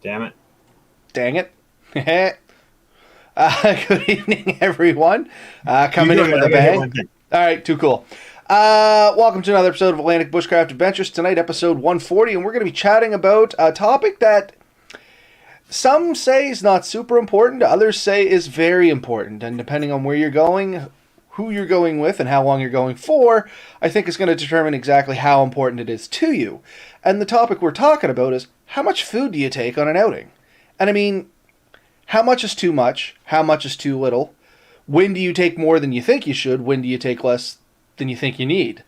Damn it. Dang it. Good evening, everyone. You Coming go in ahead. with I a gotta hit bang. one thing. All right, too cool. Welcome to another episode of Atlantic Bushcraft Adventures. Tonight, episode 140, and we're going to be chatting about a topic that some say is not super important, others say is very important. And depending on where you're going, who you're going with, and how long you're going for, I think is going to determine exactly how important it is to you. And the topic we're talking about is how much food do you take on an outing? And I mean, how much is too much? How much is too little? When do you take more than you think you should? When do you take less than you think you need?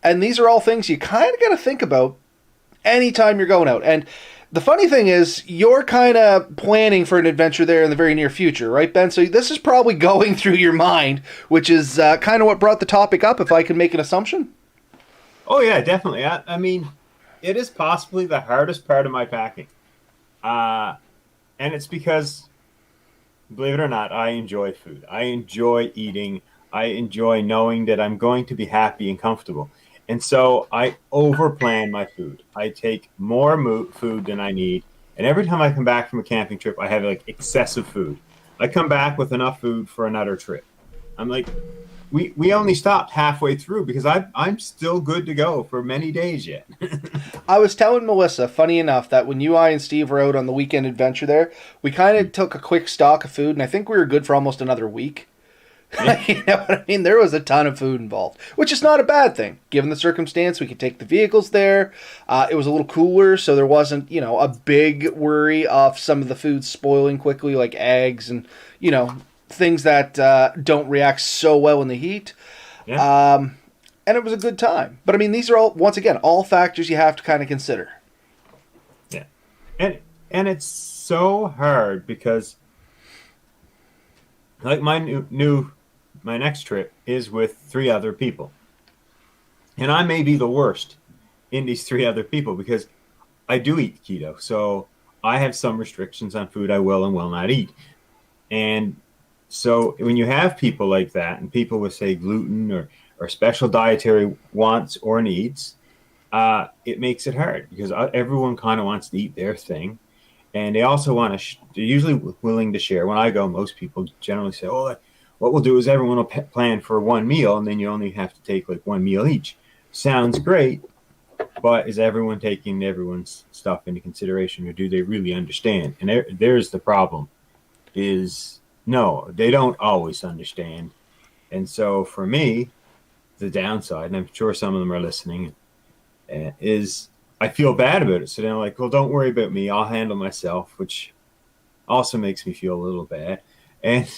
And these are all things you kind of got to think about anytime you're going out. And the funny thing is, you're kind of planning for an adventure there in the very near future, right, Ben? So this is probably going through your mind, which is kind of what brought the topic up, if I can make an assumption. Oh yeah, definitely. I mean, it is possibly the hardest part of my packing, and it's because, believe it or not, I enjoy food. I enjoy eating. I enjoy knowing that I'm going to be happy and comfortable. And so I overplan my food. I take more food than I need. And every time I come back from a camping trip, I have like excessive food. I come back with enough food for another trip. I'm like, we only stopped halfway through because I'm still good to go for many days yet. I was telling Melissa, funny enough, that when I, and Steve were out on the weekend adventure there, we kind of took a quick stock of food, and I think we were good for almost another week. Yeah. You know what I mean? There was a ton of food involved, which is not a bad thing. Given the circumstance, we could take the vehicles there. It was a little cooler, so there wasn't, a big worry of some of the food spoiling quickly, like eggs and, things that don't react so well in the heat. Yeah. And it was a good time. But, I mean, these are all, once again, all factors you have to kind of consider. Yeah. And it's so hard because like my next trip is with three other people. And I may be the worst in these three other people because I do eat keto. So I have some restrictions on food I will and will not eat. And so when you have people like that and people with, say, gluten or special dietary wants or needs, it makes it hard because everyone kind of wants to eat their thing. And they also want to, they're usually willing to share. When I go, most people generally say, oh, what we'll do is everyone will plan for one meal, and then you only have to take like one meal each. Sounds great, but is everyone taking everyone's stuff into consideration, or do they really understand? And there's the problem, is no, they don't always understand. And so for me, the downside, and I'm sure some of them are listening, is I feel bad about it. So then I'm like, well, don't worry about me. I'll handle myself, which also makes me feel a little bad. And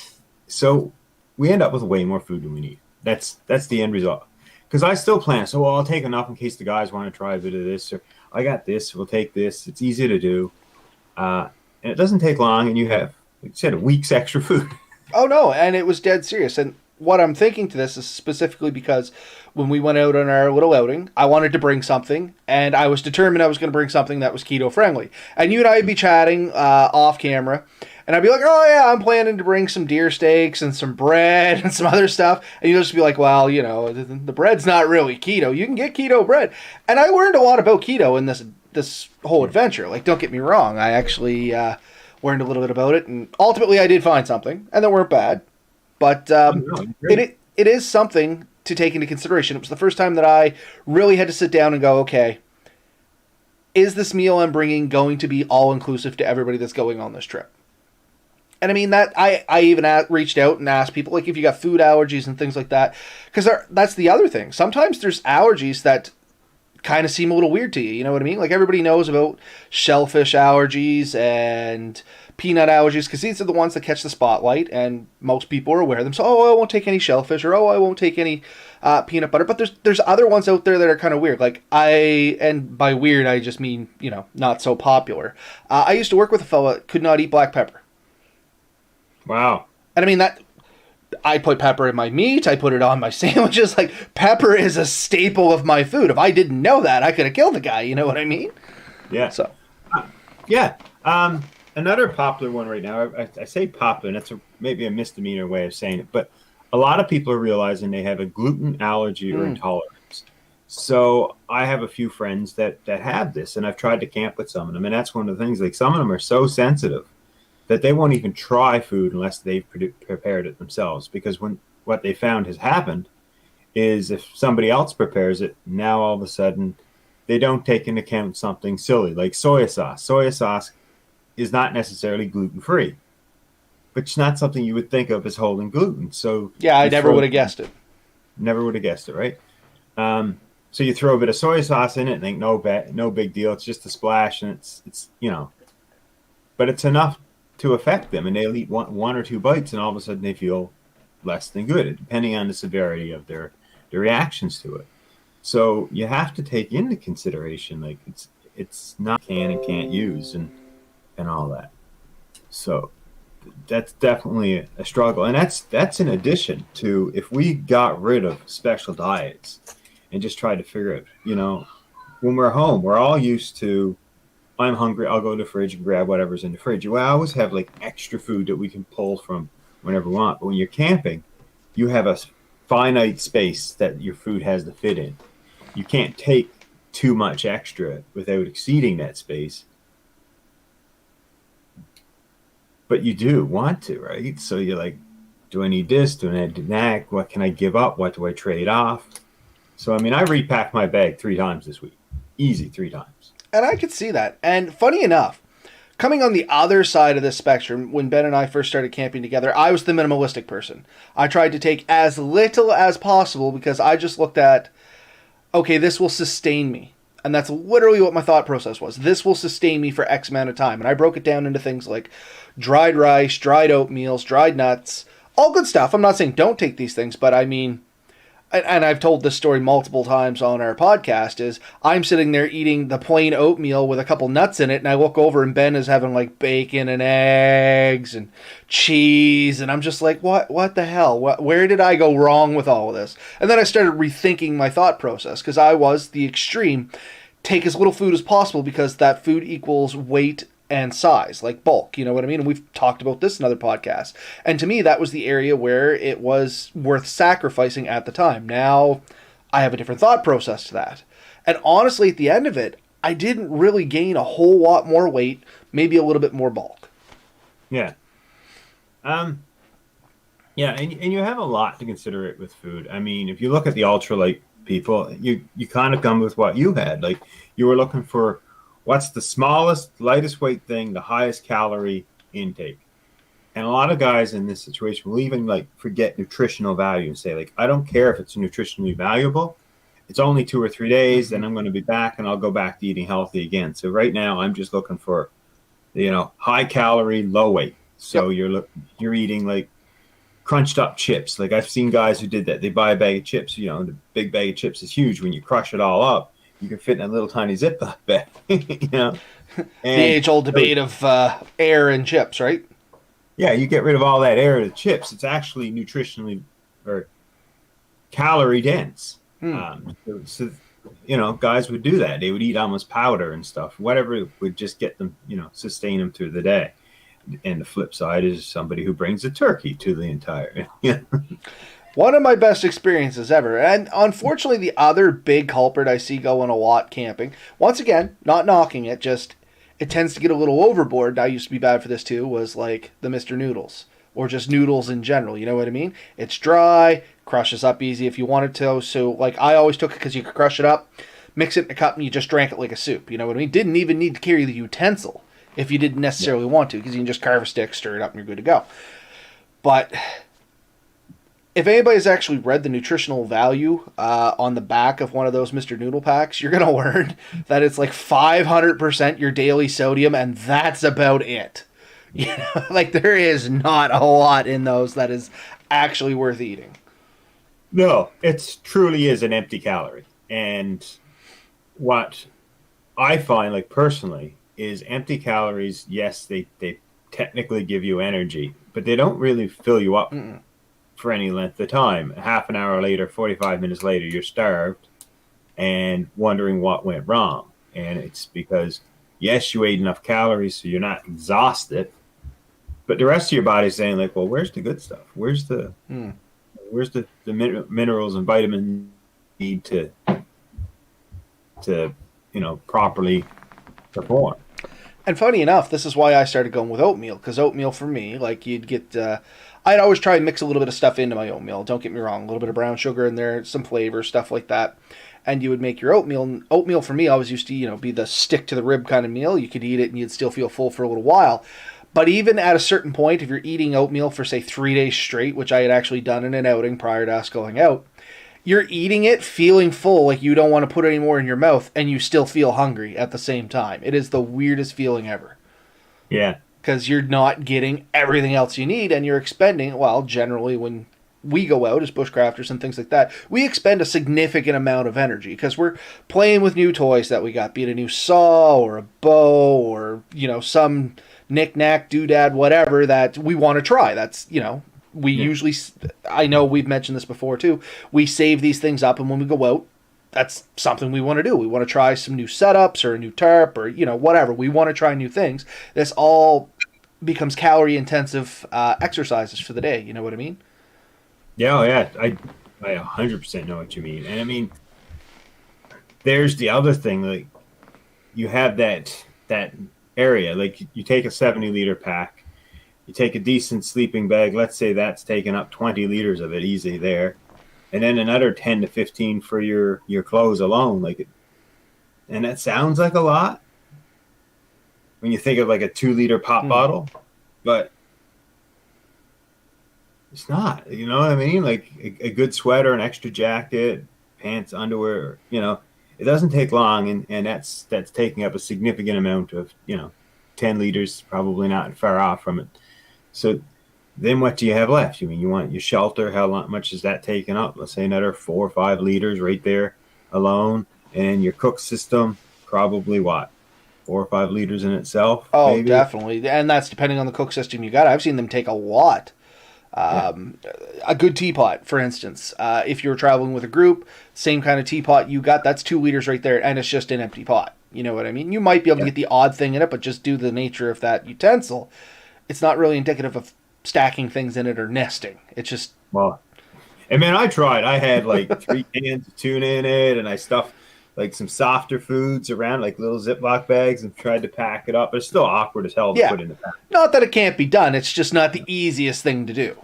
so we end up with way more food than we need. That's the end result. Because I still plan. So, well, I'll take enough in case the guys want to try a bit of this. Or I got this. We'll take this. It's easy to do. And it doesn't take long. And you have, like I said, a week's extra food. Oh, no, and it was dead serious. And what I'm thinking to this is specifically because when we went out on our little outing, I wanted to bring something, and I was determined I was going to bring something that was keto friendly. And you and I would be chatting off camera, and I'd be like, oh, yeah, I'm planning to bring some deer steaks and some bread and some other stuff. And you'll just be like, well, the bread's not really keto. You can get keto bread. And I learned a lot about keto in this whole adventure. Like, don't get me wrong. I actually learned a little bit about it, and ultimately I did find something, and they weren't bad. But it is something to take into consideration. It was the first time that I really had to sit down and go, okay, is this meal I'm bringing going to be all-inclusive to everybody that's going on this trip? And I mean, that I even reached out and asked people, like, if you got food allergies and things like that. Because that's the other thing. Sometimes there's allergies that kind of seem a little weird to you. You know what I mean? Like, everybody knows about shellfish allergies and peanut allergies because these are the ones that catch the spotlight, and most people are aware of them. So, oh, I won't take any shellfish, or oh, I won't take any peanut butter. But there's other ones out there that are kind of weird. Like, and by weird I just mean not so popular. I used to work with a fella that could not eat black pepper. Wow. And I mean that. I put pepper in my meat. I put it on my sandwiches. Like, pepper is a staple of my food. If I didn't know that, I could have killed the guy. You know what I mean? Yeah. So. Yeah. Another popular one right now, I say popular, and that's maybe a misdemeanor way of saying it, but a lot of people are realizing they have a gluten allergy or intolerance. So I have a few friends that have this, and I've tried to camp with some of them, and that's one of the things. Like some of them are so sensitive that they won't even try food unless they've prepared it themselves. Because when what they found has happened is if somebody else prepares it, now all of a sudden they don't take into account something silly like soy sauce. Soy sauce is not necessarily gluten free, but it's not something you would think of as holding gluten. So Yeah, I you never throw would have guessed it. never would have guessed it, right? So you throw a bit of soy sauce in it and think no big deal. It's just a splash, and it's but it's enough to affect them, and they'll eat one or two bites, and all of a sudden they feel less than good, depending on the severity of their reactions to it. So you have to take into consideration like it's not can and can't use and all that. So that's definitely a struggle, and that's in addition to if we got rid of special diets and just tried to figure out, when we're home, we're all used to. I'm hungry. I'll go to the fridge and grab whatever's in the fridge. Well, I always have like extra food that we can pull from whenever we want. But when you're camping, you have a finite space that your food has to fit in. You can't take too much extra without exceeding that space. But you do want to, right? So you're like, do I need this? Do I need that? What can I give up? What do I trade off? So, I mean, I repacked my bag 3 times this week. Easy 3 times. And I could see that. And funny enough, coming on the other side of the spectrum, when Ben and I first started camping together, I was the minimalistic person. I tried to take as little as possible because I just looked at, okay, this will sustain me. And that's literally what my thought process was. This will sustain me for X amount of time. And I broke it down into things like dried rice, dried oatmeals, dried nuts, all good stuff. I'm not saying don't take these things, but I mean, and I've told this story multiple times on our podcast, is I'm sitting there eating the plain oatmeal with a couple nuts in it, and I look over and Ben is having like bacon and eggs and cheese, and I'm just like, what the hell? Where did I go wrong with all of this? And then I started rethinking my thought process, because I was the extreme, take as little food as possible because that food equals weight and size, like bulk, you know what I mean? And we've talked about this in other podcasts. And to me, that was the area where it was worth sacrificing at the time. Now, I have a different thought process to that. And honestly, at the end of it, I didn't really gain a whole lot more weight, maybe a little bit more bulk. Yeah. Yeah, and you have a lot to consider it with food. I mean, if you look at the ultralight people, you kind of come with what you had. Like, you were looking for what's the smallest, lightest weight thing, the highest calorie intake. And a lot of guys in this situation will even like forget nutritional value and say, like, I don't care if it's nutritionally valuable. It's only 2 or 3 days, then I'm going to be back and I'll go back to eating healthy again. So right now I'm just looking for, high calorie, low weight. So you're eating like crunched up chips. Like I've seen guys who did that. They buy a bag of chips, the big bag of chips is huge. When you crush it all up, you can fit in a little tiny Ziploc bag, And the age-old debate of air and chips, right? Yeah, you get rid of all that air of the chips. It's actually nutritionally or calorie dense. Guys would do that. They would eat almost powder and stuff. Whatever would just get them, sustain them through the day. And the flip side is somebody who brings a turkey to the entire. One of my best experiences ever. And unfortunately, the other big culprit I see going a lot camping, once again, not knocking it, just it tends to get a little overboard. I used to be bad for this too, was like the Mr. Noodles. Or just noodles in general, you know what I mean? It's dry, crushes up easy if you wanted to. So, like, I always took it because you could crush it up, mix it in a cup, and you just drank it like a soup. You know what I mean? Didn't even need to carry the utensil if you didn't necessarily want to, because you can just carve a stick, stir it up, and you're good to go. But if anybody's actually read the nutritional value on the back of one of those Mr. Noodle packs, you're going to learn that it's like 500% your daily sodium, and that's about it. Like there is not a lot in those that is actually worth eating. No, it truly is an empty calorie. And what I find, like personally, is empty calories, yes, they technically give you energy, but they don't really fill you up for any length of time. Half an hour later, 45 minutes later, you're starved and wondering what went wrong. And it's because, yes, you ate enough calories, so you're not exhausted, but the rest of your body's saying, like, well, where's the good stuff? Where's the minerals and vitamins you need to to properly perform. And funny enough, this is why I started going with oatmeal, because oatmeal for me, like you'd get, I'd always try and mix a little bit of stuff into my oatmeal. Don't get me wrong, a little bit of brown sugar in there, some flavor, stuff like that. And you would make your oatmeal. And oatmeal for me always used to, be the stick to the rib kind of meal. You could eat it and you'd still feel full for a little while. But even at a certain point, if you're eating oatmeal for, say, 3 days straight, which I had actually done in an outing prior to us going out, you're eating it feeling full, like you don't want to put any more in your mouth, and you still feel hungry at the same time. It is the weirdest feeling ever. Yeah. Because you're not getting everything else you need, and you're expending, well, generally when we go out as bushcrafters and things like that, we expend a significant amount of energy because we're playing with new toys that we got, be it a new saw or a bow or, some knick-knack, doodad, whatever that we want to try. That's, we usually, I know we've mentioned this before too, we save these things up, and when we go out, that's something we want to do. We want to try some new setups or a new tarp or, whatever. We want to try new things. This all becomes calorie-intensive exercises for the day. You know what I mean? Yeah, oh yeah. I 100% know what you mean. And I mean, there's the other thing, like you have that area, like you take a 70-liter pack, you take a decent sleeping bag, let's say that's taking up 20 liters of it easy there, and then another 10 to 15 for your clothes alone, and that sounds like a lot when you think of like a 2-liter pop bottle, but it's not, you know what I mean? Like a good sweater, an extra jacket, pants, underwear, it doesn't take long, and that's taking up a significant amount of, 10 liters, probably not far off from it. So then what do you have left? You want your shelter, how much is that taking up? Let's say another 4 or 5 liters right there alone. And your cook system, probably what? 4 or 5 liters in itself? Oh, maybe? definitely. And that's depending on the cook system you got. I've seen them take a lot. A good teapot, for instance. If you're traveling with a group, same kind of teapot you got, that's 2 liters right there, and it's just an empty pot. You know what I mean? You might be able to get the odd thing in it, but just due to the nature of that utensil, it's not really indicative of stacking things in it or nesting. It's just... Well, and man, I tried. I had like 3 cans of tuna in it, and I stuffed like some softer foods around, like little Ziploc bags, and tried to pack it up. But it's still awkward as hell to put in the pack. Not that it can't be done. It's just not the easiest thing to do.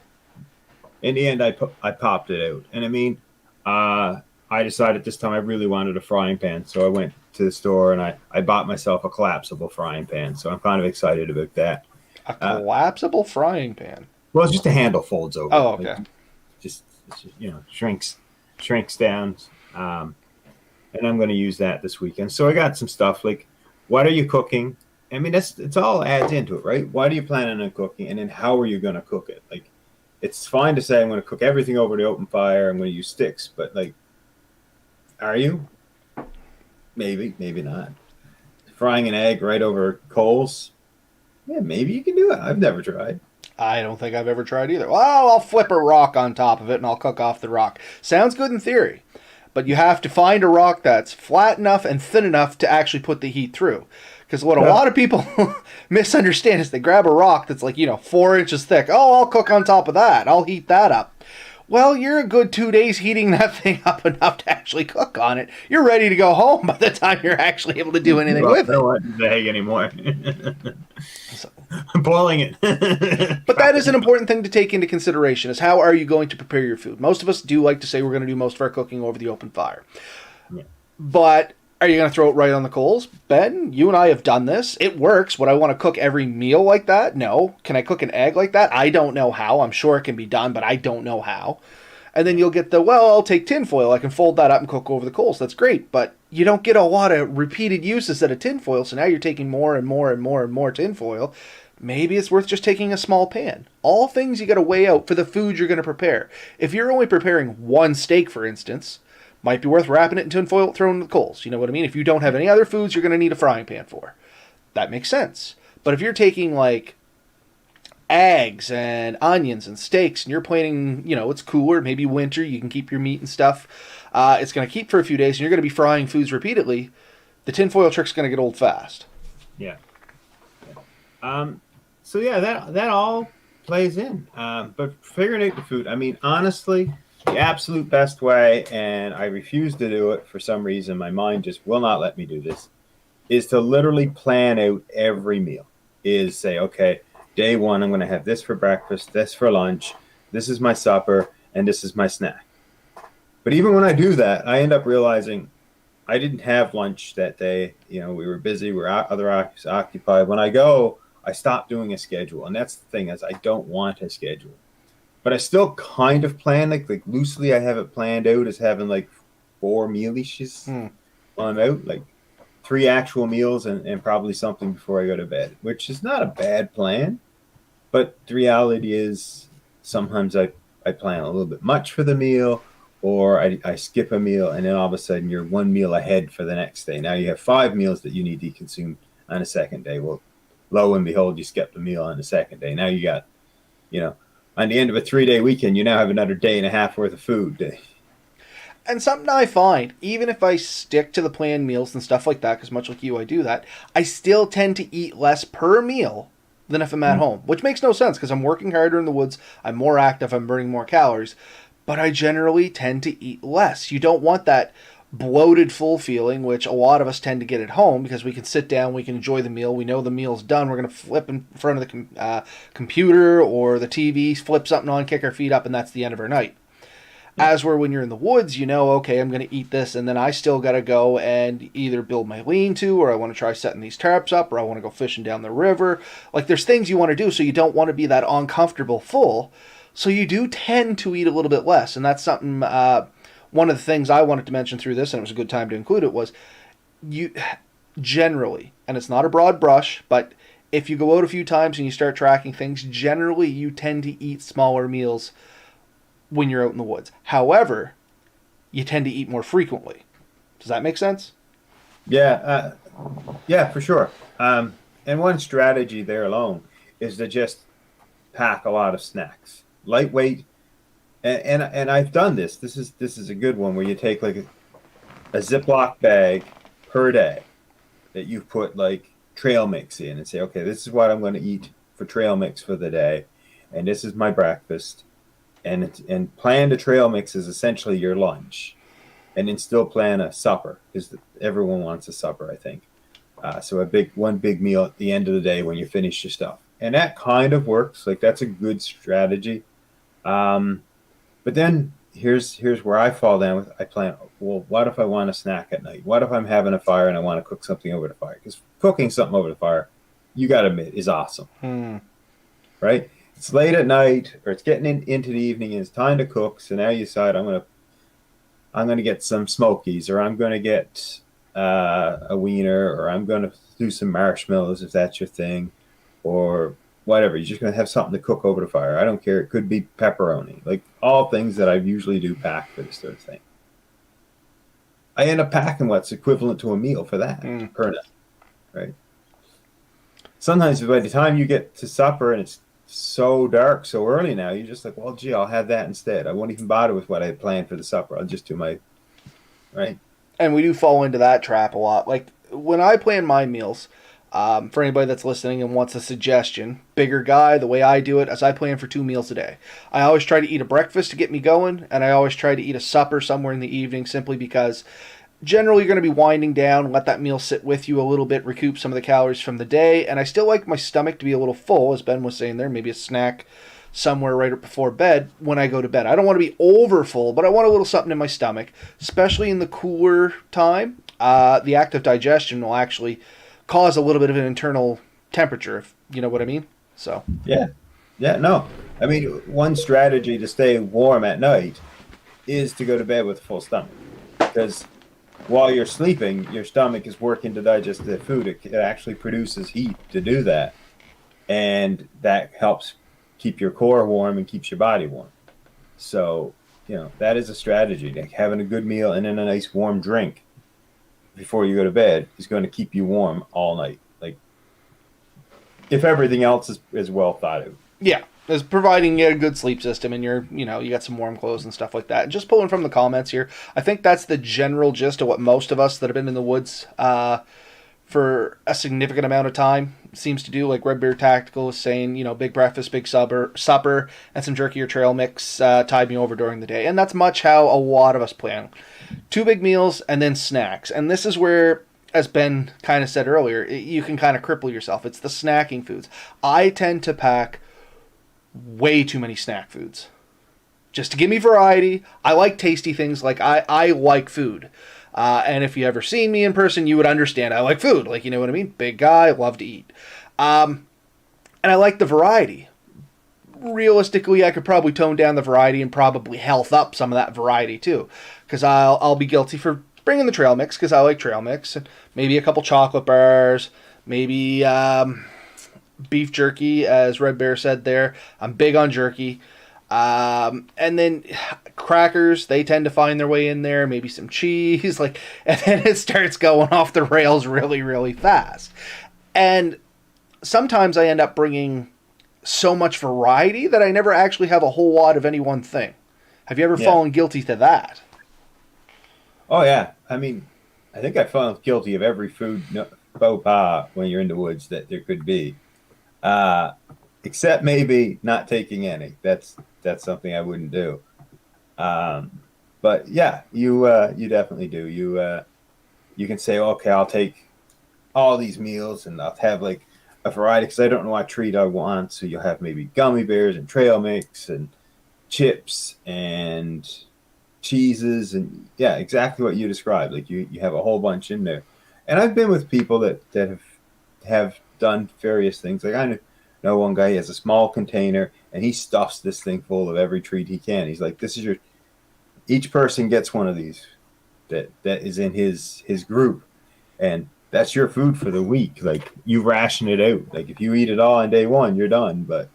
In the end, I popped it out. And I mean, I decided this time I really wanted a frying pan. So I went to the store and I bought myself a collapsible frying pan. So I'm kind of excited about that. A collapsible frying pan? Well, it's just a handle folds over. Oh, okay. Like, just shrinks down. And I'm going to use that this weekend. So I got some stuff like, what are you cooking? I mean, it's all adds into it, right? What are you planning on cooking? And then how are you going to cook it? Like, it's fine to say I'm going to cook everything over the open fire. I'm going to use sticks, but like, are you? Maybe, maybe not. Frying an egg right over coals? Yeah, maybe you can do it. I've never tried. I don't think I've ever tried either. Well, I'll flip a rock on top of it and I'll cook off the rock. Sounds good in theory. But you have to find a rock that's flat enough and thin enough to actually put the heat through. Because what a lot of people misunderstand is they grab a rock that's like, 4 inches thick. Oh, I'll cook on top of that. I'll heat that up. Well, you're a good 2 days heating that thing up enough to actually cook on it. You're ready to go home by the time you're actually able to do anything with it. I don't want the egg anymore. I'm boiling it. But that is an important thing to take into consideration, is how are you going to prepare your food? Most of us do like to say we're going to do most of our cooking over the open fire. Yeah. But are you going to throw it right on the coals? Ben, you and I have done this. It works. Would I want to cook every meal like that? No. Can I cook an egg like that? I don't know how. I'm sure it can be done, but I don't know how. And then you'll get I'll take tinfoil. I can fold that up and cook over the coals. That's great. But you don't get a lot of repeated uses out of tinfoil, so now you're taking more and more and more and more tinfoil. Maybe it's worth just taking a small pan. All things you got to weigh out for the food you're going to prepare. If you're only preparing one steak, for instance, might be worth wrapping it in tinfoil, throwing it in the coals. You know what I mean? If you don't have any other foods you're going to need a frying pan for. That makes sense. But if you're taking like eggs and onions and steaks and you're planning, it's cooler, maybe winter, you can keep your meat and stuff. It's going to keep for a few days and you're going to be frying foods repeatedly. The tinfoil trick's going to get old fast. Yeah. So yeah, that all plays in. But figuring out the food, I mean, honestly, The absolute best way, and I refuse to do it for some reason, my mind just will not let me do this, is to literally plan out every meal. Is say, okay, day one, I'm going to have this for breakfast, this for lunch, this is my supper, and this is my snack. But even when I do that, I end up realizing I didn't have lunch that day. You know, we were busy, we were occupied. When I go, I stop doing a schedule. And that's the thing, is I don't want a schedule. But I still kind of plan, like loosely I have it planned out as having like 4 mealishes when I'm out, like 3 actual meals and probably something before I go to bed, which is not a bad plan. But the reality is sometimes I plan a little bit much for the meal, or I skip a meal, and then all of a sudden you're 1 meal ahead for the next day. Now you have 5 meals that you need to consume on a second day. Well, lo and behold, you skipped a meal on the second day. Now you got, you know, on the end of a 3-day weekend, you now have another day and a half worth of food. And something I find, even if I stick to the planned meals and stuff like that, because much like you, I do that, I still tend to eat less per meal than if I'm at home, which makes no sense because I'm working harder in the woods, I'm more active, I'm burning more calories, but I generally tend to eat less. You don't want that bloated, full feeling, which a lot of us tend to get at home because we can sit down, we can enjoy the meal, we know the meal's done, we're going to flip in front of the computer or the TV, flip something on, kick our feet up, and that's the end of our night. As where when you're in the woods, you know, okay, I'm going to eat this, and then I still got to go and either build my lean-to, or I want to try setting these tarps up, or I want to go fishing down the river. Like, there's things you want to do, so you don't want to be that uncomfortable full. So you do tend to eat a little bit less, and that's something, one of the things I wanted to mention through this, and it was a good time to include it, was you generally, and it's not a broad brush, but if you go out a few times and you start tracking things, generally you tend to eat smaller meals when you're out in the woods. However, you tend to eat more frequently. Does that make sense? Yeah, yeah, for sure. And one strategy there alone is to just pack a lot of snacks, lightweight. And I've done this. This is a good one where you take like a Ziploc bag per day that you've put like trail mix in and say, okay, this is what I'm going to eat for trail mix for the day, and this is my breakfast. And plan the trail mix is essentially your lunch, and then still plan a supper because everyone wants a supper, I think. So one big meal at the end of the day when you finish your stuff, and that kind of works. Like that's a good strategy. But then here's where I fall down with. I plan. Well, what if I want a snack at night? What if I'm having a fire and I want to cook something over the fire? Because cooking something over the fire, you got to admit, is awesome, right? It's late at night, or it's getting into the evening, and it's time to cook. So now you decide I'm gonna get some smokies, or I'm gonna get a wiener, or I'm gonna do some marshmallows if that's your thing, or whatever. You're just gonna have something to cook over the fire. I don't care. It could be pepperoni, like all things that I usually do pack for this sort of thing. I end up packing what's equivalent to a meal for that per night, right? Sometimes by the time you get to supper and it's so dark so early now, you're just like, well, gee, I'll have that instead. I won't even bother with what I had planned for the supper. I'll just do my right. And we do fall into that trap a lot. Like when I plan my meals, for anybody that's listening and wants a suggestion, bigger guy, the way I do it is I plan for 2 meals a day. I always try to eat a breakfast to get me going, and I always try to eat a supper somewhere in the evening, simply because generally you're going to be winding down, let that meal sit with you a little bit, recoup some of the calories from the day, and I still like my stomach to be a little full, as Ben was saying there, maybe a snack somewhere right before bed when I go to bed. I don't want to be over full, but I want a little something in my stomach, especially in the cooler time. The act of digestion will actually cause a little bit of an internal temperature, if you know what I mean. So Yeah, no. I mean, one strategy to stay warm at night is to go to bed with a full stomach, because while you're sleeping, your stomach is working to digest the food. It actually produces heat to do that, and that helps keep your core warm and keeps your body warm. So, that is a strategy. Like having a good meal and then a nice warm drink before you go to bed is going to keep you warm all night. Like, if everything else is well thought out. Yeah, is providing you a good sleep system, and you got some warm clothes and stuff like that. And just pulling from the comments here, I think that's the general gist of what most of us that have been in the woods for a significant amount of time. Seems to do, like Red Bear Tactical is saying, big breakfast, big supper, and some jerky or trail mix tide me over during the day. And that's much how a lot of us plan. 2 big meals and then snacks. And this is where, as Ben kind of said earlier, you can kind of cripple yourself. It's the snacking foods. I tend to pack way too many snack foods. Just to give me variety. I like tasty things. Like, I like food. And if you ever seen me in person, you would understand I like food. Like, you know what I mean? Big guy, love to eat. And I like the variety. Realistically, I could probably tone down the variety and probably health up some of that variety too. Because I'll be guilty for bringing the trail mix because I like trail mix. And maybe a couple chocolate bars. Maybe beef jerky, as Red Bear said there. I'm big on jerky. And then crackers, they tend to find their way in there. Maybe some cheese, and then it starts going off the rails really, really fast. And sometimes I end up bringing so much variety that I never actually have a whole lot of any one thing. Have you ever fallen guilty to that? Oh yeah, I mean, I think I felt guilty of every food faux pas when you're in the woods that there could be, except maybe not taking any. That's something I wouldn't do. But yeah, you definitely do. You can say, okay, I'll take all these meals and I'll have like a variety because I don't know what treat I want. So you'll have maybe gummy bears and trail mix and chips and cheeses and yeah, exactly what you described. Like you have a whole bunch in there. And I've been with people that have done various things. Like I know one guy, he has a small container and he stuffs this thing full of every treat he can. He's like, this is each person gets one of these that is in his group. And that's your food for the week. Like you ration it out. Like if you eat it all on day one, you're done. But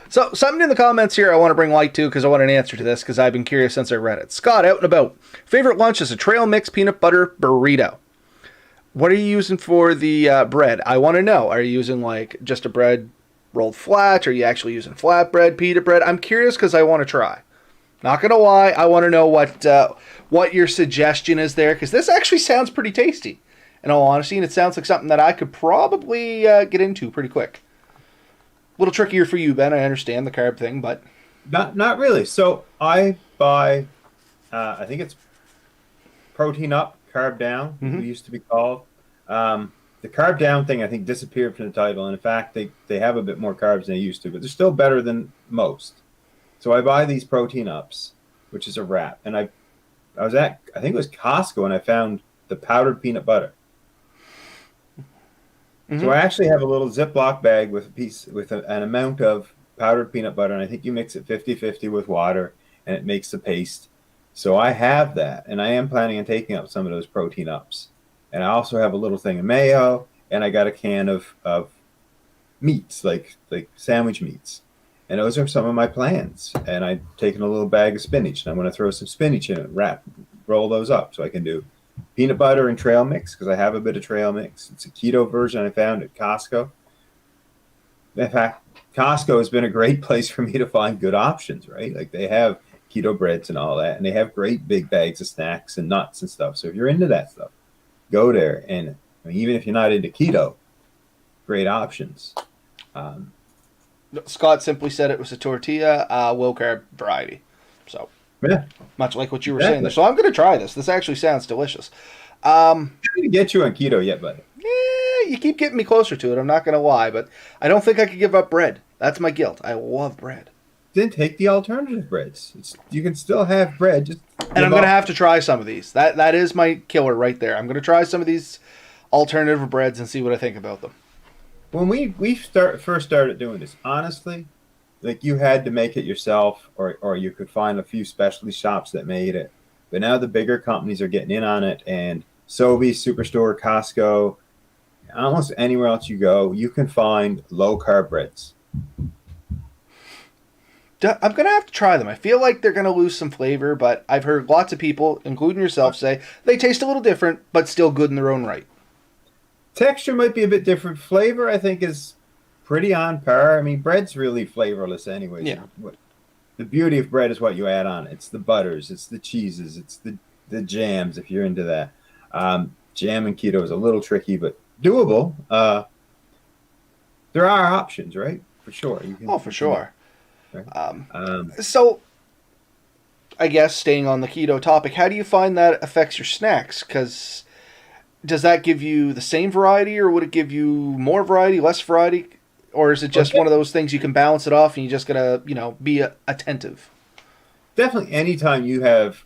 So something in the comments here I want to bring light to because I want an answer to this because I've been curious since I read it. Scott, out and about. Favorite lunch is a trail mix peanut butter burrito. What are you using for the bread? I want to know. Are you using like just a bread rolled flat? Or are you actually using flatbread, pita bread? I'm curious because I want to try. Not gonna lie, I want to know what your suggestion is there because this actually sounds pretty tasty. In all honesty, and it sounds like something that I could probably get into pretty quick. A little trickier for you, Ben. I understand the carb thing, but not really. So I buy, I think it's protein up, carb down. It used to be called. The carb down thing I think disappeared from the title, and in fact they have a bit more carbs than they used to, but they're still better than most. So I buy these protein ups, which is a wrap, and I was at I think it was Costco, and I found the powdered peanut butter. So I actually have a little Ziploc bag with an amount of powdered peanut butter, and I think you mix it 50-50 with water, and it makes the paste. So I have that, and I am planning on taking up some of those protein ups. And I also have a little thing of mayo, and I got a can of meats, like sandwich meats. And those are some of my plans. And I've taken a little bag of spinach, and I'm going to throw some spinach in it, roll those up so I can do peanut butter and trail mix because I have a bit of trail mix. It's a keto version I found at Costco. In fact, Costco has been a great place for me to find good options, right? Like they have keto breads and all that, and they have great big bags of snacks and nuts and stuff. So if you're into that stuff, go there. And I mean, even if you're not into keto, great options. Scott simply said it was a tortilla, low carb variety. So Yeah, much like what you were saying there. So I'm going to try this. This actually sounds delicious. I'm trying to get you on keto yet, buddy. Yeah, you keep getting me closer to it. I'm not going to lie, but I don't think I could give up bread. That's my guilt. I love bread. Then take the alternative breads. You can still have bread. And I'm going to have to try some of these. That is my killer right there. I'm going to try some of these alternative breads and see what I think about them. When we first started doing this, honestly, like you had to make it yourself, or you could find a few specialty shops that made it. But now the bigger companies are getting in on it, and Sobeys, Superstore, Costco, almost anywhere else you go, you can find low carb breads. I'm going to have to try them. I feel like they're going to lose some flavor, but I've heard lots of people, including yourself, say they taste a little different, but still good in their own right. Texture might be a bit different. Flavor, I think, is pretty on par. I mean, bread's really flavorless anyway. Yeah. The beauty of bread is what you add on. It's the butters, it's the cheeses, it's the jams, if you're into that. jamming keto is a little tricky, but doable. There are options, right? For sure. Oh, for You can, sure. right? Um, Um, so, I guess staying on the keto topic, how do you find that affects your snacks? Because does that give you the same variety, or would it give you more variety, less variety, or is it well, just one of those things you can balance it off and you just gotta, be attentive? definitely anytime you have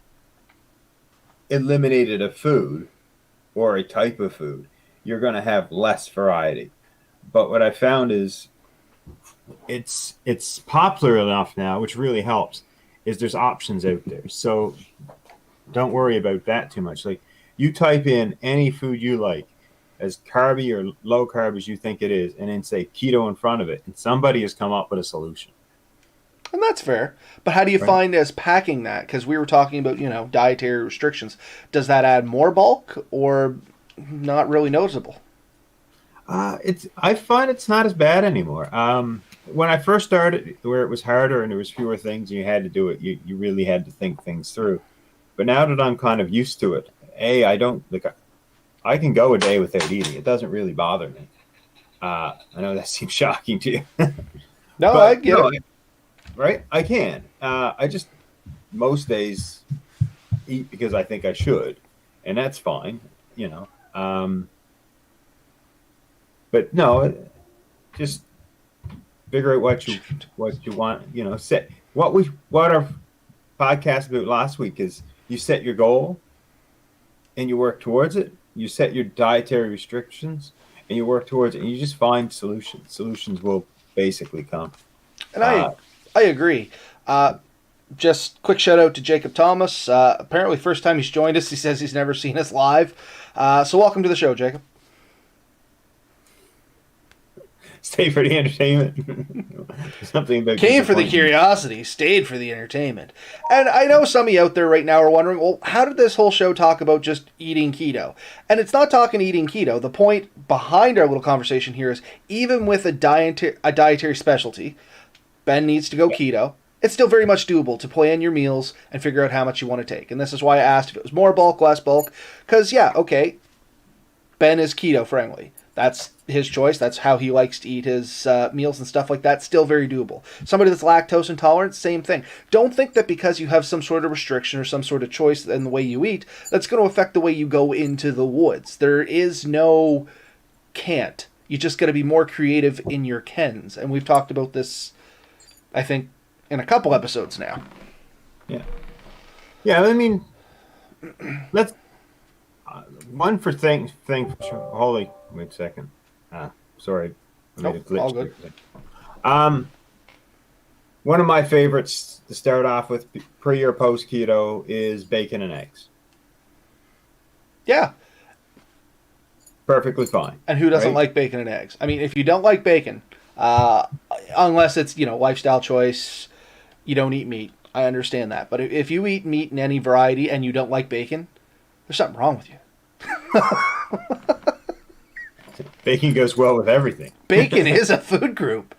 eliminated a food or a type of food, you're going to have less variety. But what I found is it's popular enough now, which really helps, is there's options out there. So don't worry about that too much. Like you type in any food you like as carby or low carb as you think it is, and then say keto in front of it, and somebody has come up with a solution. And that's fair. But how do you Right? find as packing that? Because we were talking about, dietary restrictions. Does that add more bulk or not really noticeable? It's I find it's not as bad anymore. When I first started, where it was harder and there was fewer things and you had to do it, you really had to think things through. But now that I'm kind of used to it, I don't like I can go a day without eating. It doesn't really bother me. I know that seems shocking to you, No, I but get it. right, I can. I just most days eat because I think I should, and that's fine. You know, but no, just figure out what you want. You know, set what our podcast about last week is. You set your goal and you work towards it. You set your dietary restrictions and you work towards it. And you just find solutions. Solutions will basically come. And Uh, I agree. Just quick shout out to Jacob Thomas. Apparently, first time he's joined us. He says he's never seen us live. So welcome to the show, Jacob. Stay for the entertainment. Something about Came for the disappointment. curiosity, stayed for the entertainment. And I know some of you out there right now are wondering, well, how did this whole show talk about just eating keto? And it's not talking eating keto. The point behind our little conversation here is even with a dietary specialty, Ben needs to go keto. It's still very much doable to plan your meals and figure out how much you want to take. And this is why I asked if it was more bulk, less bulk. Because, yeah, okay, Ben is keto friendly. That's his choice. That's how he likes to eat his meals and stuff like that. Still very doable. Somebody that's lactose intolerant, same thing. Don't think that because you have some sort of restriction or some sort of choice in the way you eat, that's going to affect the way you go into the woods. There is no can't. You just got to be more creative in your cans. And we've talked about this, I think, in a couple episodes now. Yeah. Yeah. I mean, let's one for thing. Holy, wait a second. Sorry, I made a Nope, all glitch good. there. One of my favorites to start off with pre or post keto is bacon and eggs. Yeah. Perfectly fine. And who doesn't right? like bacon and eggs? I mean, if you don't like bacon, unless it's, lifestyle choice, you don't eat meat. I understand that. But if you eat meat in any variety and you don't like bacon, there's something wrong with you. Bacon goes well with everything. Bacon is a food group.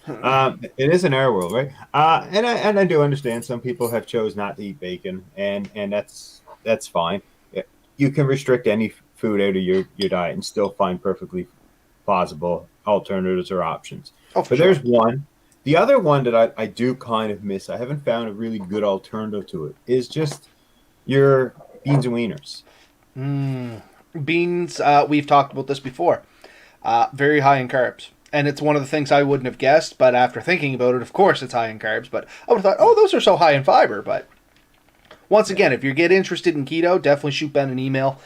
It is in our world, right? And I do understand some people have chose not to eat bacon, and that's fine. You can restrict any food out of your diet and still find perfectly plausible alternatives or options. Oh, for But sure. there's one. The other one that I do kind of miss, I haven't found a really good alternative to it, is just your beans and wieners. Beans, we've talked about this before. Very high in carbs. And it's one of the things I wouldn't have guessed, but after thinking about it, of course it's high in carbs. But I would have thought, oh, those are so high in fiber. But once again, if you get interested in keto, definitely shoot Ben an email.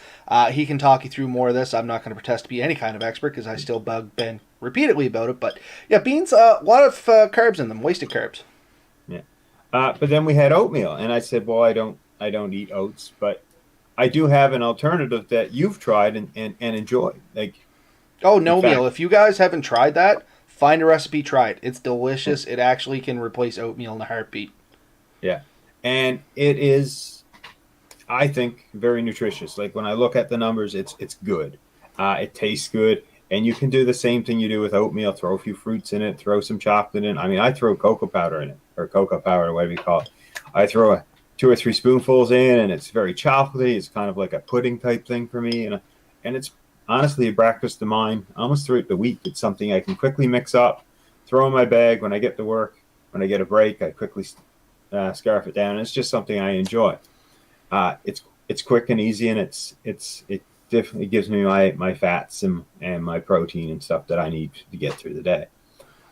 He can talk you through more of this. I'm not going to pretend to be any kind of expert because I still bug Ben repeatedly about it. But yeah, beans, a lot of carbs in them, wasted carbs. Yeah. But then we had oatmeal, and I said, well, I don't eat oats, but I do have an alternative that you've tried and enjoy. Like, Oh, no in fact, meal. If you guys haven't tried that, find a recipe, try it. It's delicious. It actually can replace oatmeal in a heartbeat. yeah, and it is, I think, very nutritious. Like when I look at the numbers, it's good. It tastes good, and you can do the same thing you do with oatmeal. Throw a few fruits in it, throw some chocolate in. I mean, I throw cocoa powder in it, or cocoa powder, whatever you call it. I throw two or three spoonfuls in, and it's very chocolatey. It's kind of like a pudding type thing for me, and it's honestly a breakfast of mine almost throughout the week. It's something I can quickly mix up, throw in my bag when I get to work. When I get a break, I quickly scarf it down. It's just something I enjoy. It's quick and easy, and it definitely gives me my fats and my protein and stuff that I need to get through the day.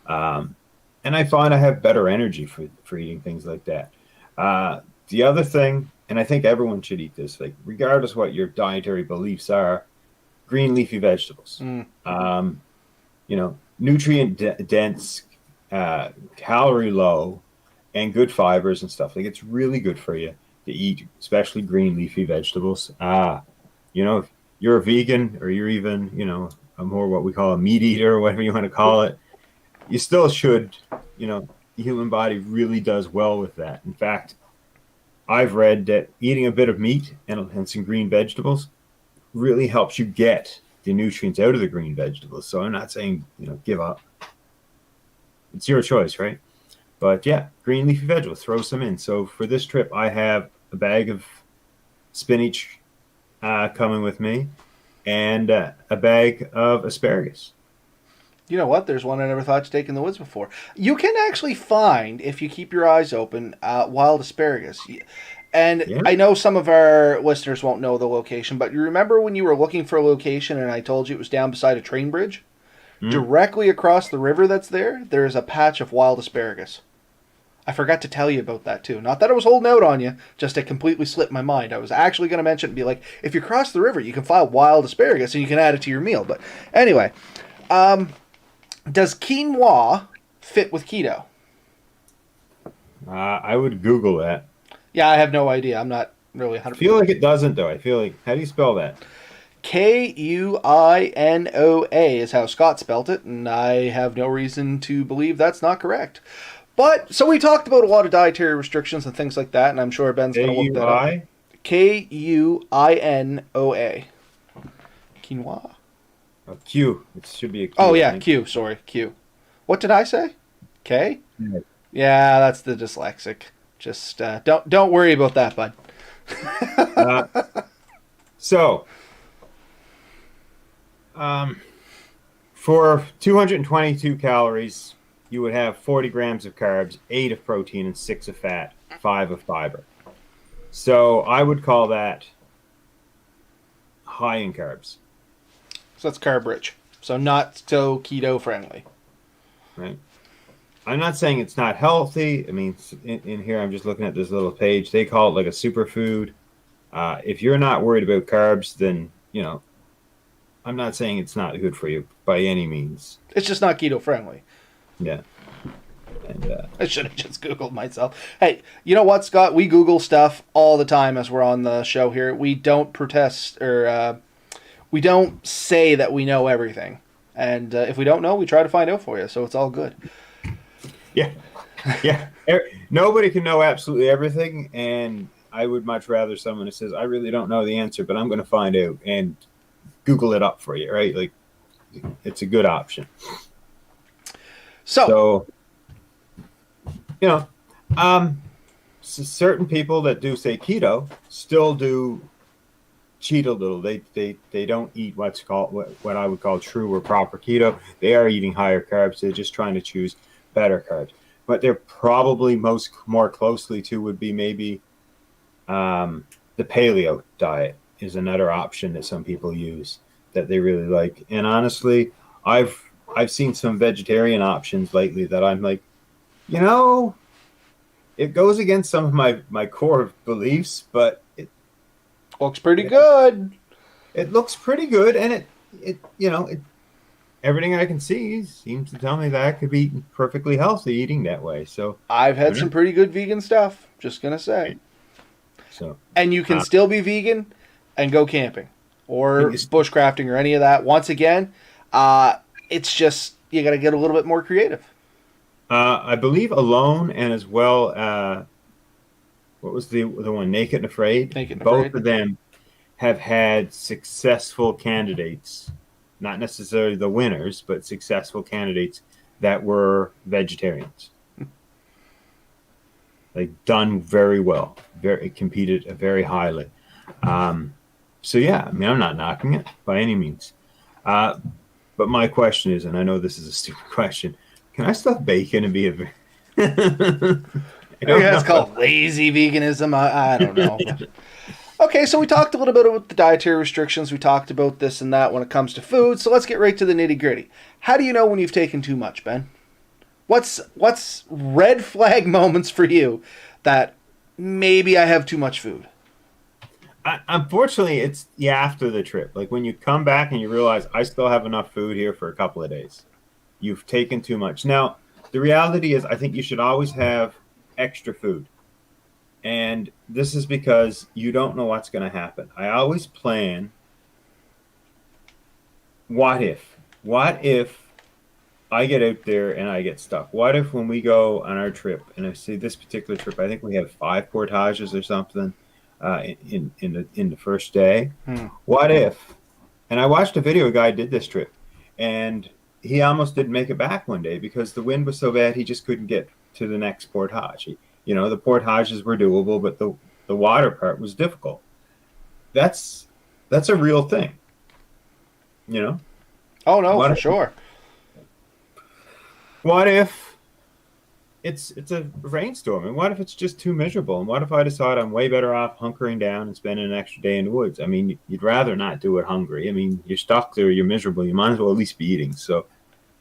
And I find I have better energy for eating things like that. The other thing, and I think everyone should eat this, like regardless what your dietary beliefs are, green leafy vegetables. Nutrient dense, calorie low, and good fibers and stuff. Like it's really good for you to eat, especially green leafy vegetables. If you're a vegan or you're even, a more what we call a meat eater or whatever you want to call it, you still should, the human body really does well with that. In fact, I've read that eating a bit of meat and some green vegetables really helps you get the nutrients out of the green vegetables. So I'm not saying, give up. It's your choice, right? But yeah, green leafy vegetables, throw some in. So for this trip, I have a bag of spinach coming with me and a bag of asparagus. You know what? There's one I never thought to take in the woods before. You can actually find, if you keep your eyes open, wild asparagus. And Yeah. I know some of our listeners won't know the location, but you remember when you were looking for a location and I told you it was down beside a train bridge? Mm. Directly across the river that's there is a patch of wild asparagus. I forgot to tell you about that too. Not that I was holding out on you, just it completely slipped my mind. I was actually going to mention it and be like, if you cross the river, you can find wild asparagus and you can add it to your meal. But anyway, does quinoa fit with keto? I would Google that. Yeah, I have no idea. I'm not really 100%. I feel like it doesn't, though. I feel like, how do you spell that? Kuinoa is how Scott spelt it, and I have no reason to believe that's not correct. But, so we talked about a lot of dietary restrictions and things like that, and I'm sure Ben's going to look that up. Kuinoa. Quinoa. Q. It should be a Q. Oh, yeah, Q. Sorry, Q. What did I say? K? Yeah. Yeah, that's the dyslexic. Just don't worry about that, bud. So, for 222 calories, you would have 40 grams of carbs, 8 of protein, and 6 of fat, 5 of fiber. So I would call that high in carbs. So that's carb rich. So not so keto friendly. Right. I'm not saying it's not healthy. I mean, in here, I'm just looking at this little page. They call it like a superfood. If you're not worried about carbs, then, I'm not saying it's not good for you by any means. It's just not keto friendly. Yeah. And I should have just Googled myself. Hey, you know what, Scott? We Google stuff all the time as we're on the show here. We don't protest or we don't say that we know everything. And if we don't know, we try to find out for you. So it's all good. yeah. Nobody can know absolutely everything. And I would much rather someone who says, I really don't know the answer, but I'm going to find out and Google it up for you, right? Like, it's a good option. So certain people that do say keto still do cheat a little. They don't eat what I would call true or proper keto. They are eating higher carbs. They're just trying to choose better carbs. But they're probably more closely to would be maybe the Paleo Diet is another option that some people use that they really like. And honestly, I've seen some vegetarian options lately that I'm like, it goes against some of my core beliefs, but it looks pretty good. It looks pretty good, and everything I can see seems to tell me that I could be perfectly healthy eating that way. So I've had some pretty good vegan stuff. Just gonna say. So and you can still be vegan and go camping or bushcrafting or any of that. Once again, it's just you got to get a little bit more creative. I believe Alone and as well, what was the one? Naked and Afraid? Both of them have had successful candidates, not necessarily the winners, but successful candidates that were vegetarians. like done very well, very competed very highly. So yeah, I mean, I'm not knocking it by any means. Uh, but my question is, and I know this is a stupid question, can I stuff bacon and be a? I I don't guess it's know. called lazy veganism. I don't know. But okay, so we talked a little bit about the dietary restrictions. We talked about this and that when it comes to food. So let's get right to the nitty gritty. How do you know when you've taken too much, Ben? What's red flag moments for you that maybe I have too much food? Unfortunately, it's after the trip. Like when you come back and you realize I still have enough food here for a couple of days. You've taken too much. Now, the reality is, I think you should always have extra food. And this is because you don't know what's going to happen. I always plan, what if? What if I get out there and I get stuck? What if when we go on our trip, and I say this particular trip, I think we have 5 portages or something in the first day. Hmm. What if? And I watched a video guy did this trip, and he almost didn't make it back one day because the wind was so bad he just couldn't get to the next portage. The portages were doable, but the water part was difficult. That's a real thing. You know Oh no, for what? sure. What if it's a rainstorm, and what if it's just too miserable, and what if I decide I'm way better off hunkering down and spending an extra day in the woods? I mean, you'd rather not do it hungry. I mean, you're stuck there, you're miserable, you might as well at least be eating. So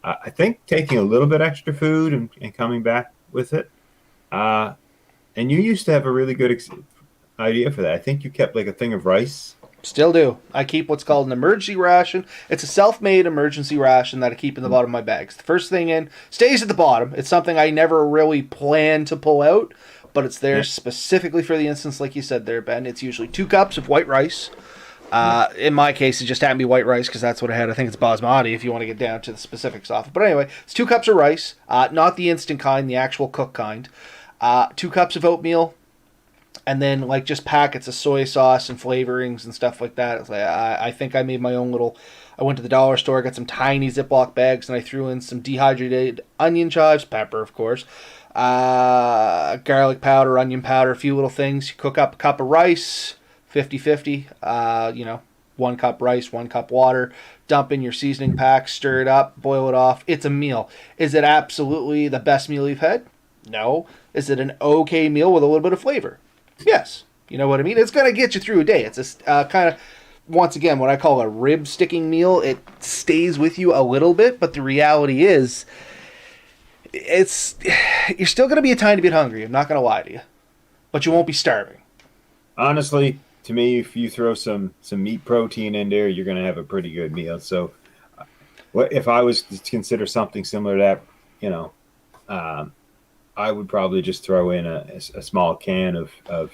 I think taking a little bit extra food and coming back with it. uh, and you used to have a really good idea for that. I think you kept like a thing of rice. Still do. I keep what's called an emergency ration. It's a self-made emergency ration that I keep in the bottom of my bags. The first thing in stays at the bottom. It's something I never really plan to pull out, but it's there Yeah, specifically for the instance, like you said there, Ben. It's usually 2 cups of white rice. yeah, In my case, it just happened to be white rice because that's what I had. I think it's basmati if you want to get down to the specifics of it. But anyway, it's 2 cups of rice, not the instant kind, the actual cooked kind. 2 cups of oatmeal, and then like just packets of soy sauce and flavorings and stuff like that. It's like, I think I made my own little. I went to the dollar store, got some tiny Ziploc bags, and I threw in some dehydrated onion chives, pepper, of course, garlic powder, onion powder, a few little things. You cook up a cup of rice, 50-50, 1 cup rice, 1 cup water. Dump in your seasoning pack, stir it up, boil it off. It's a meal. Is it absolutely the best meal you've had? No. Is it an okay meal with a little bit of flavor? Yes. You know what I mean? It's going to get you through a day. It's a kind of, once again, what I call a rib sticking meal. It stays with you a little bit, but the reality is, it's you're still going to be a tiny bit hungry. I'm not going to lie to you, but you won't be starving. honestly, to me, if you throw some meat protein in there, you're going to have a pretty good meal. So what if I was to consider something similar to that? you know um, I would probably just throw in a small can of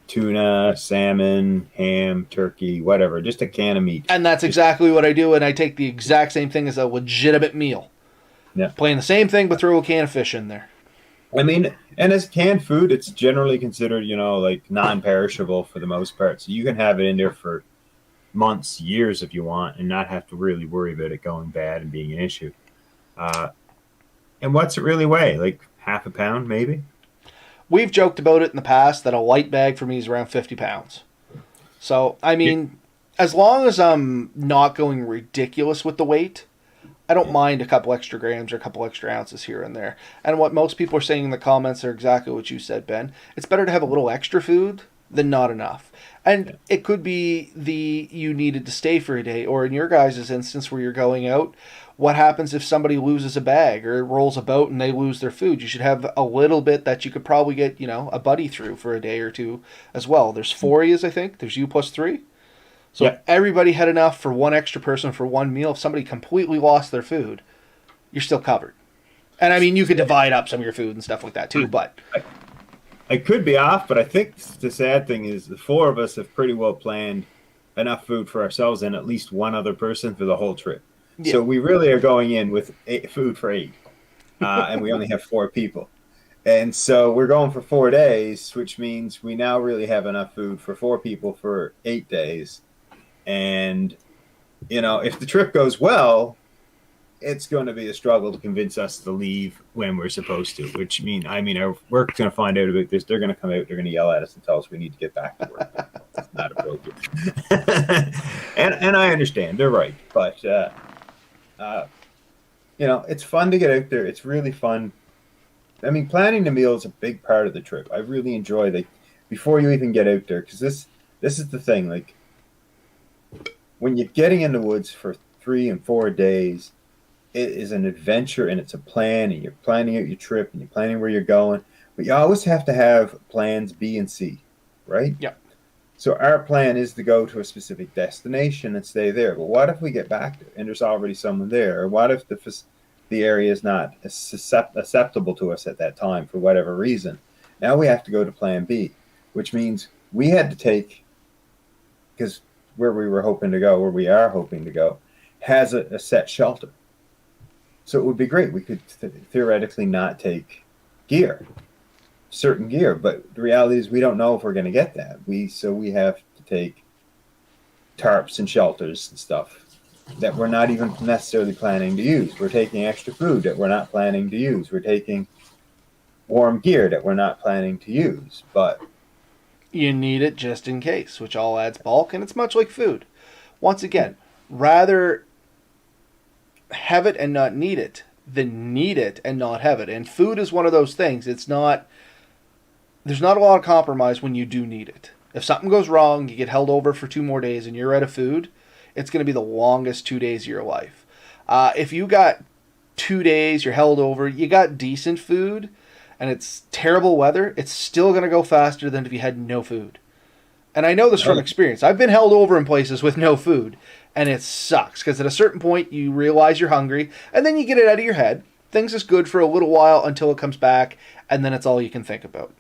tuna, salmon, ham, turkey, whatever, just a can of meat. And that's Just exactly what I do, and I take the exact same thing as a legitimate meal. yeah. Playing the same thing, but throw a can of fish in there. I mean, and as canned food, it's generally considered, like non-perishable for the most part. So you can have it in there for months, years if you want, and not have to really worry about it going bad and being an issue. Uh, and what's it really weigh? Like half a pound, maybe? We've joked about it in the past that a light bag for me is around 50 pounds. So, I Yeah. mean, as long as I'm not going ridiculous with the weight, I don't mind a couple extra grams or a couple extra ounces here and there. And what most people are saying in the comments are exactly what you said, Ben. It's better to have a little extra food than not enough. Yeah. And it could be you needed to stay for a day, or in your guys' instance where you're going out, what happens if somebody loses a bag or rolls a boat and they lose their food? You should have a little bit that you could probably get, a buddy through for a day or two as well. There's 4 of, I think. There's you plus 3. So if Yeah. everybody had enough for one extra person for one meal, if somebody completely lost their food, you're still covered. And I mean, you could divide up some of your food and stuff like that too, but I could be off, but I think the sad thing is the 4 of us have pretty well planned enough food for ourselves and at least one other person for the whole trip. yeah. So we really are going in with food for 8, and we only have 4 people. And so we're going for 4 days, which means we now really have enough food for 4 people for 8 days. And, if the trip goes well, it's going to be a struggle to convince us to leave when we're supposed to. Which our work's going to find out about this. They're going to come out. They're going to yell at us and tell us we need to get back to work. It's not appropriate. and I understand. They're right, but it's fun to get out there. It's really fun. I mean, planning the meal is a big part of the trip. I really enjoy before you even get out there, because this is the thing. Like, when you're getting in the woods for 3 and 4 days, it is an adventure and it's a plan, and you're planning out your trip and you're planning where you're going. But you always have to have plans B and C, right? Yeah. So our plan is to go to a specific destination and stay there. But what if we get back there and there's already someone there? Or what if the area is not acceptable to us at that time for whatever reason? Now we have to go to plan B, which means we had to take, because where we are hoping to go, has a set shelter. So it would be great. We could theoretically not take certain gear, but the reality is we don't know if we're going to get that. So we have to take tarps and shelters and stuff that we're not even necessarily planning to use. We're taking extra food that we're not planning to use. We're taking warm gear that we're not planning to use, but you need it just in case, which all adds bulk, and it's much like food. Once again, rather have it and not need it than need it and not have it. And food is one of those things. There's not a lot of compromise when you do need it. If something goes wrong, you get held over for 2 more days and you're out of food, it's going to be the longest 2 days of your life. If you got 2 days, you're held over, you got decent food, and it's terrible weather, it's still going to go faster than if you had no food. And I know this from experience. I've been held over in places with no food, and it sucks, because at a certain point, you realize you're hungry, and then you get it out of your head. Things is good for a little while until it comes back, and then it's all you can think about.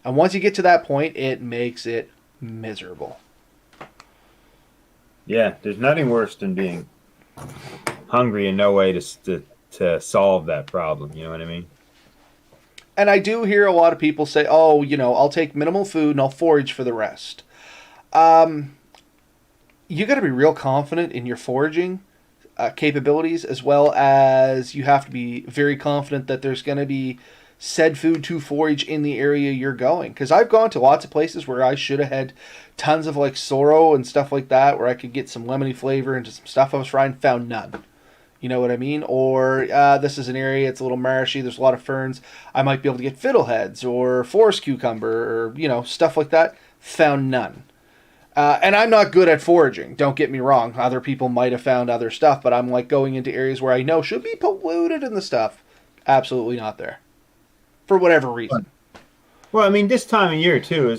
And once you get to that point, it makes it miserable. Yeah, there's nothing worse than being hungry and no way to solve that problem. You know what I mean? And I do hear a lot of people say, oh, I'll take minimal food and I'll forage for the rest. You got to be real confident in your foraging capabilities, as well as you have to be very confident that there's going to be said food to forage in the area you're going. Because I've gone to lots of places where I should have had tons of sorrel and stuff like that, where I could get some lemony flavor into some stuff I was frying, found none. You know what I mean? Or this is an area, it's a little marshy, there's a lot of ferns. I might be able to get fiddleheads or forest cucumber or, stuff like that. Found none. And I'm not good at foraging, don't get me wrong. Other people might have found other stuff, but I'm going into areas where I know should be polluted and the stuff. Absolutely not there. For whatever reason. Well, I mean, this time of year, too,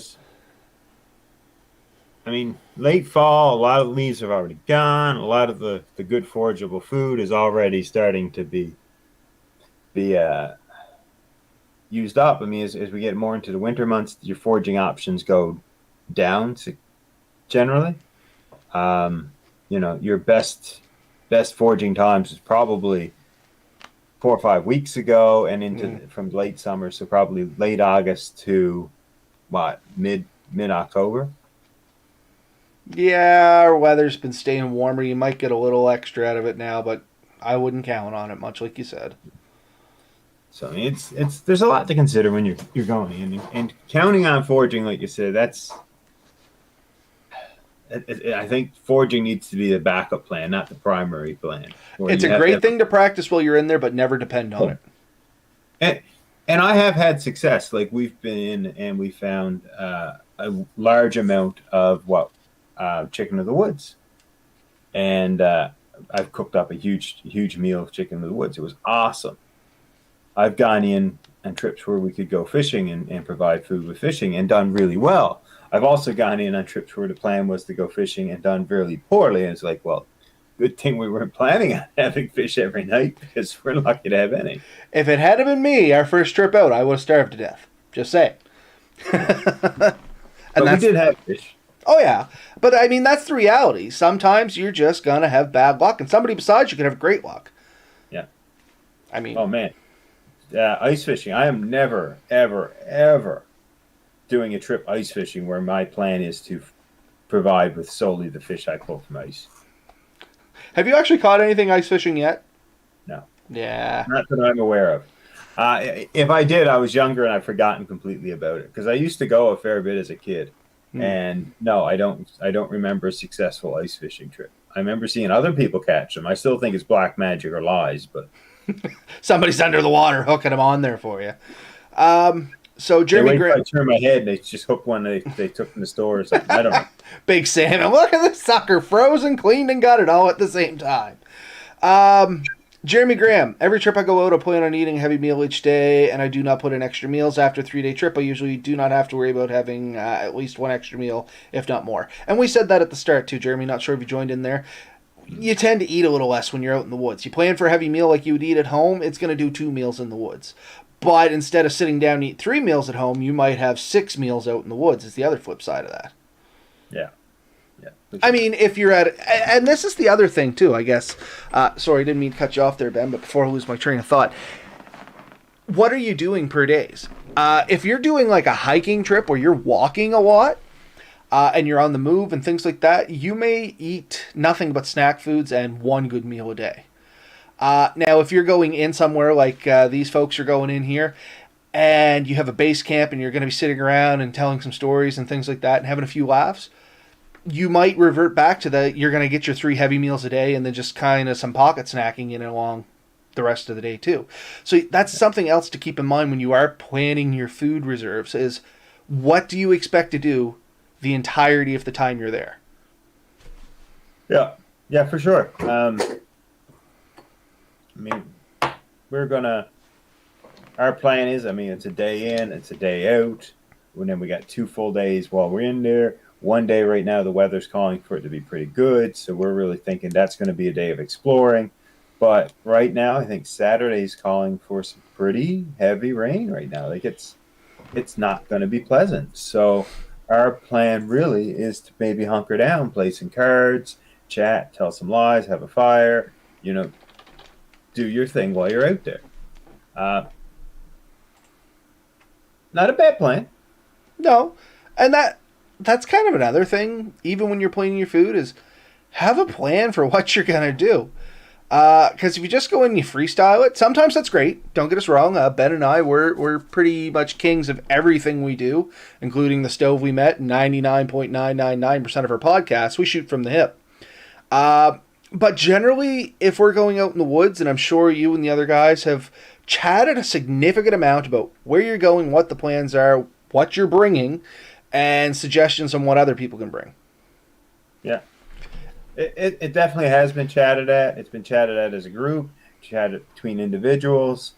late fall, a lot of the leaves have already gone. A lot of the good forageable food is already starting to be used up. I mean, as we get more into the winter months, your foraging options go down generally. Your best foraging times is probably 4 or 5 weeks ago, and from late summer, so probably late August to mid October. Yeah, our weather's been staying warmer. You might get a little extra out of it now, but I wouldn't count on it much, like you said. So it's there's a lot to consider when you're going, and counting on foraging, like you said, I think foraging needs to be the backup plan, not the primary plan. It's a great thing to practice while you're in there, but never depend on it. And I have had success. Like, we've been and we found a large amount of chicken of the woods, and I've cooked up a huge meal of chicken of the woods. It was awesome. I've gone in on trips where we could go fishing and provide food with fishing and done really well. I've also gone in on trips where the plan was to go fishing and done really poorly. And it's like, well, good thing we weren't planning on having fish every night, because we're lucky to have any. If it had been me, our first trip out, I would have starved to death. Just saying. But we did have fish. Oh, yeah. But, that's the reality. Sometimes you're just going to have bad luck, and somebody besides you could have great luck. Yeah. Oh, man. Ice fishing. I am never, ever, ever doing a trip ice fishing where my plan is to provide with solely the fish I pull from ice. Have you actually caught anything ice fishing yet? Yeah. Not that I'm aware of. If I did, I was younger and I've forgotten completely about it because I used to go a fair bit as a kid. Hmm. And no, I don't. I don't remember a successful ice fishing trip. I remember seeing other people catch them. I still think it's black magic or lies, but Somebody's under the water hooking them on there for you. So they Jeremy wait till I Grant, turn my head and they just hook one they took from the store or something. I don't know. Big Sam, look at this sucker, frozen, cleaned, and gutted all at the same time. Jeremy Graham, every trip I go out, I plan on eating a heavy meal each day, and I do not put in extra meals. After a 3-day trip, I usually do not have to worry about having at least one extra meal, if not more. And we said that at the start too, Jeremy. Not sure if you joined in there. You tend to eat a little less when you're out in the woods. You plan for a heavy meal like you would eat at home, it's going to do 2 meals in the woods. But instead of sitting down and eat 3 meals at home, you might have 6 meals out in the woods. Is the other flip side of that. Yeah, yeah. I mean, if you're at, and this is the other thing too, I guess. Sorry, I didn't mean to cut you off there, Ben. But before I lose my train of thought, what are you doing per days? If you're doing like a hiking trip where you're walking a lot and you're on the move and things like that, you may eat nothing but snack foods and one good meal a day. Now, if you're going in somewhere like these folks are going in here, and you have a base camp and you're going to be sitting around and telling some stories and things like that and having a few laughs, you might revert back to you're going to get your 3 heavy meals a day and then just kind of some pocket snacking in along the rest of the day too. So that's something else to keep in mind when you are planning your food reserves is what do you expect to do the entirety of the time you're there? Yeah, yeah, for sure. I mean, we're gonna. Our plan is, I mean, it's a day in, it's a day out, and then we got 2 full days while we're in there. One day right now, the weather's calling for it to be pretty good, so we're really thinking that's going to be a day of exploring. But right now, I think Saturday's calling for some pretty heavy rain right now. Like it's not going to be pleasant. So our plan really is to maybe hunker down, play some cards, chat, tell some lies, have a fire, you know, do your thing while you're out there. Uh, Not a bad plan. No, and that's kind of another thing. Even when you're planning your food, is have a plan for what you're gonna do. Because if you just go in and you freestyle it, sometimes that's great. Don't get us wrong. Ben and I, we're pretty much kings of everything we do, including the stove we met. 99.999% of our podcasts, we shoot from the hip. But generally, if we're going out in the woods, and I'm sure you and the other guys have chatted a significant amount about where you're going, what the plans are, what you're bringing, and suggestions on what other people can bring. Yeah. It definitely has been chatted at. It's been chatted at as a group, chatted between individuals.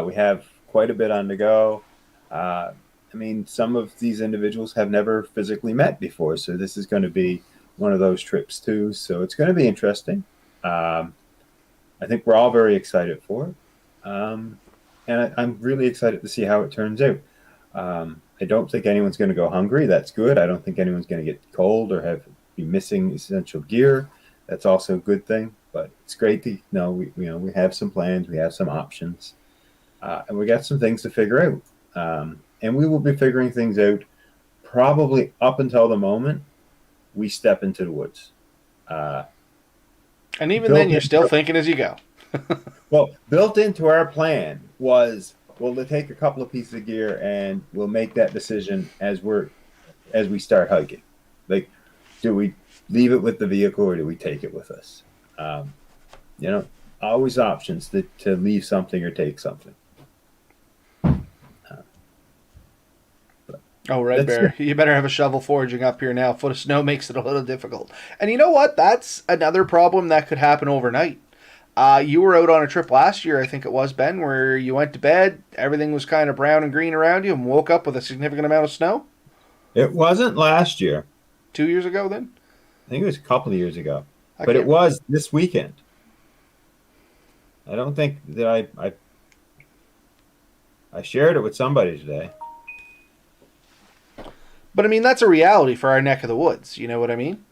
We have quite a bit on the go. I mean, some of these individuals have never physically met before, so this is going to be one of those trips too. So it's going to be interesting. I think we're all very excited for it. And I'm really excited to see how it turns out. I don't think anyone's going to go hungry. That's good. I don't think anyone's going to get cold or be missing essential gear. That's also a good thing. But it's great to know we have some plans, we have some options, and we got some things to figure out. And we will be figuring things out probably up until the moment we step into the woods. And even then, you're still thinking as you go. Well, built into our plan was we'll take a couple of pieces of gear and we'll make that decision as we start hiking. Like, do we leave it with the vehicle or do we take it with us? Always options to leave something or take something. Oh, Red Bear, you better have a shovel foraging up here now. A foot of snow makes it a little difficult. And you know what? That's another problem that could happen overnight. You were out on a trip last year, I think it was, Ben, where you went to bed, everything was kind of brown and green around you, and woke up with a significant amount of snow? It wasn't last year. 2 years ago, then? I think it was a couple of years ago. But it was this weekend. I don't think that I shared it with somebody today. But, I mean, that's a reality for our neck of the woods. You know what I mean?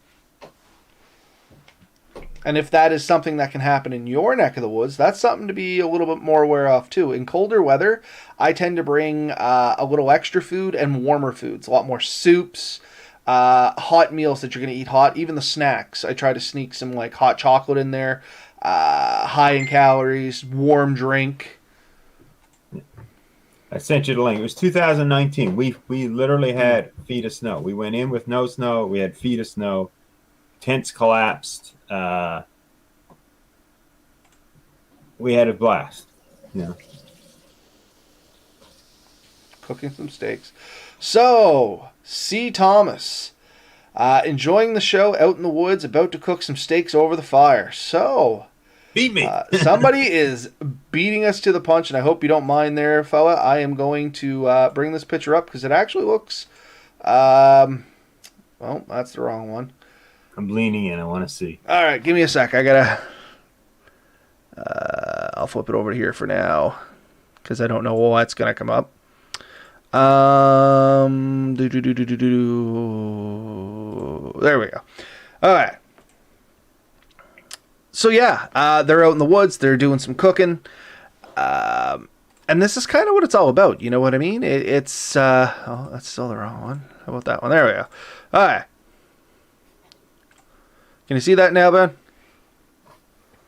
And if that is something that can happen in your neck of the woods, that's something to be a little bit more aware of, too. In colder weather, I tend to bring a little extra food and warmer foods. A lot more soups, hot meals that you're going to eat hot, even the snacks. I try to sneak some, like, hot chocolate in there. high in calories, warm drink. I sent you the link. It was 2019. We literally had feet of snow. We went in with no snow. We had feet of snow. Tents collapsed. We had a blast. Yeah. Cooking some steaks. So, C. Thomas, enjoying the show out in the woods, about to cook some steaks over the fire. So, Beat me. somebody is beating us to the punch, and I hope you don't mind there, fella. I am going to bring this picture up because it actually looks... well, that's the wrong one. I'm leaning in. I want to see. All right, give me a sec. I gotta... I'll flip it over here for now because I don't know what's going to come up. There we go. All right. So yeah, they're out in the woods. They're doing some cooking, and this is kind of what it's all about. You know what I mean? It's oh, that's still the wrong one. How about that one? There we go. All right. Can you see that now, Ben?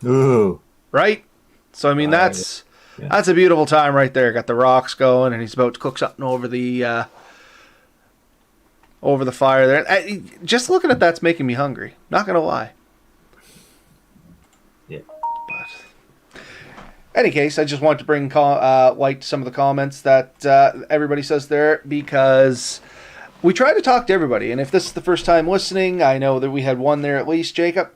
Ooh. Right. So I mean, that's a beautiful time right there. Got the rocks going, and he's about to cook something over the fire there. Just looking at that's making me hungry. Not gonna lie. Yeah. But any case, I just want to bring light to some of the comments that everybody says there because we try to talk to everybody. And if this is the first time listening, I know that we had one there at least, Jacob.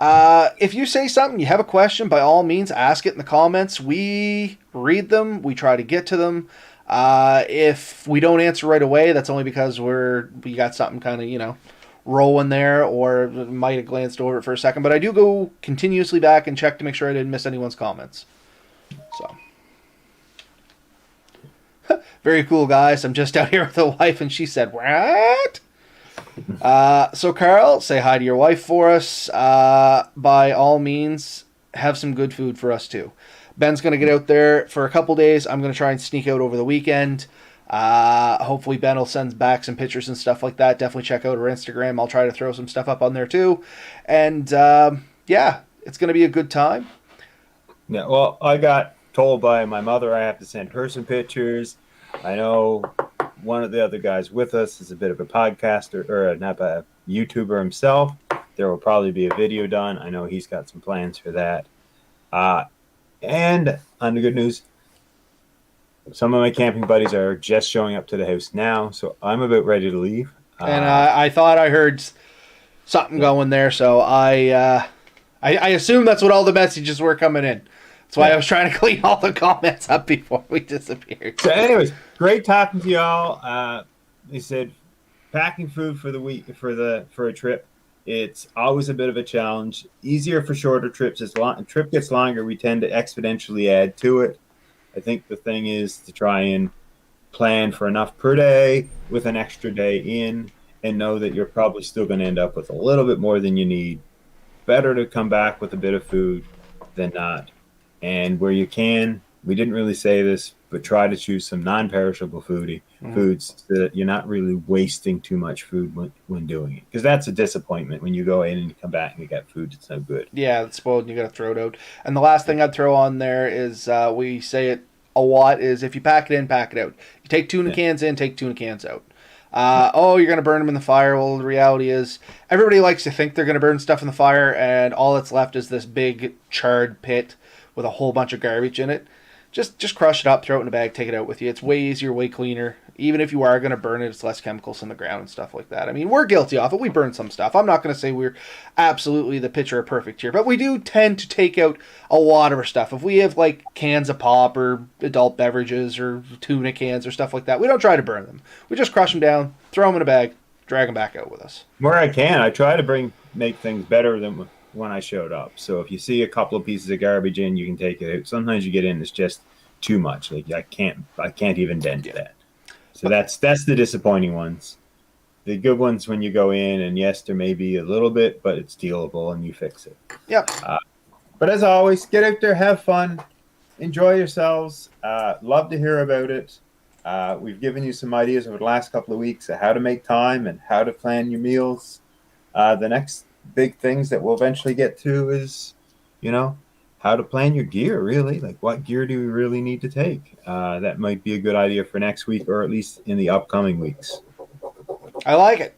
If you say something, you have a question, by all means, ask it in the comments. We read them. We try to get to them. If we don't answer right away, that's only because we got something kind of, rolling there, or might have glanced over it for a second. But I do go continuously back and check to make sure I didn't miss anyone's comments. So. Very cool, guys. I'm just out here with the wife, and she said, "What?" So Carl, say hi to your wife for us. By all means, have some good food for us too. Ben's going to get out there for a couple days. I'm going to try and sneak out over the weekend. Hopefully Ben will send back some pictures and stuff like that. Definitely check out her Instagram. I'll try to throw some stuff up on there too. And yeah, it's going to be a good time. Yeah, well, I got told by my mother I have to send her some pictures. I know one of the other guys with us is a bit of a podcaster, or not a YouTuber himself. There will probably be a video done. I know he's got some plans for that. And on the good news, some of my camping buddies are just showing up to the house now, so I'm about ready to leave. And I thought I heard something going there, so I assume that's what all the messages were coming in. That's why I was trying to clean all the comments up before we disappeared. So anyways, great talking to y'all. They said packing food for the week for a trip. It's always a bit of a challenge. Easier for shorter trips. As a trip gets longer, we tend to exponentially add to it. I think the thing is to try and plan for enough per day with an extra day in, and know that you're probably still going to end up with a little bit more than you need. Better to come back with a bit of food than not. And where you can, we didn't really say this, but try to choose some non-perishable foods so that you're not really wasting too much food when doing it. Because that's a disappointment when you go in and you come back and you got food that's no good. Yeah, it's spoiled and you got to throw it out. And the last thing I'd throw on there is, we say it a lot, is if you pack it in, pack it out. You take tuna cans in, take tuna cans out. You're going to burn them in the fire. Well, the reality is everybody likes to think they're going to burn stuff in the fire, and all that's left is this big charred pit with a whole bunch of garbage in it. Just crush it up, throw it in a bag, take it out with you. It's way easier, way cleaner. Even if you are going to burn it, it's less chemicals in the ground and stuff like that. I mean, we're guilty of it. We burn some stuff. I'm not going to say we're absolutely the picture of perfect here, but we do tend to take out a lot of our stuff. If we have like cans of pop or adult beverages or tuna cans or stuff like that, we don't try to burn them. We just crush them down, throw them in a bag, drag them back out with us. Where I can, I try to make things better than when I showed up. So if you see a couple of pieces of garbage in, you can take it out. Sometimes you get in, it's just too much. Like I can't even dent that. So that's the disappointing ones. The good ones when you go in, and yes, there may be a little bit, but it's dealable and you fix it. Yep. But as always, get out there, have fun, enjoy yourselves. Love to hear about it. We've given you some ideas over the last couple of weeks of how to make time and how to plan your meals. The next big things that we'll eventually get to is you know, how to plan your gear, really. Like, what gear do we really need to take? That might be a good idea for next week, or at least in the upcoming weeks. I like it.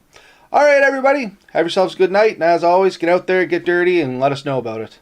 All right, everybody. Have yourselves a good night. And as always, get out there, get dirty, and let us know about it.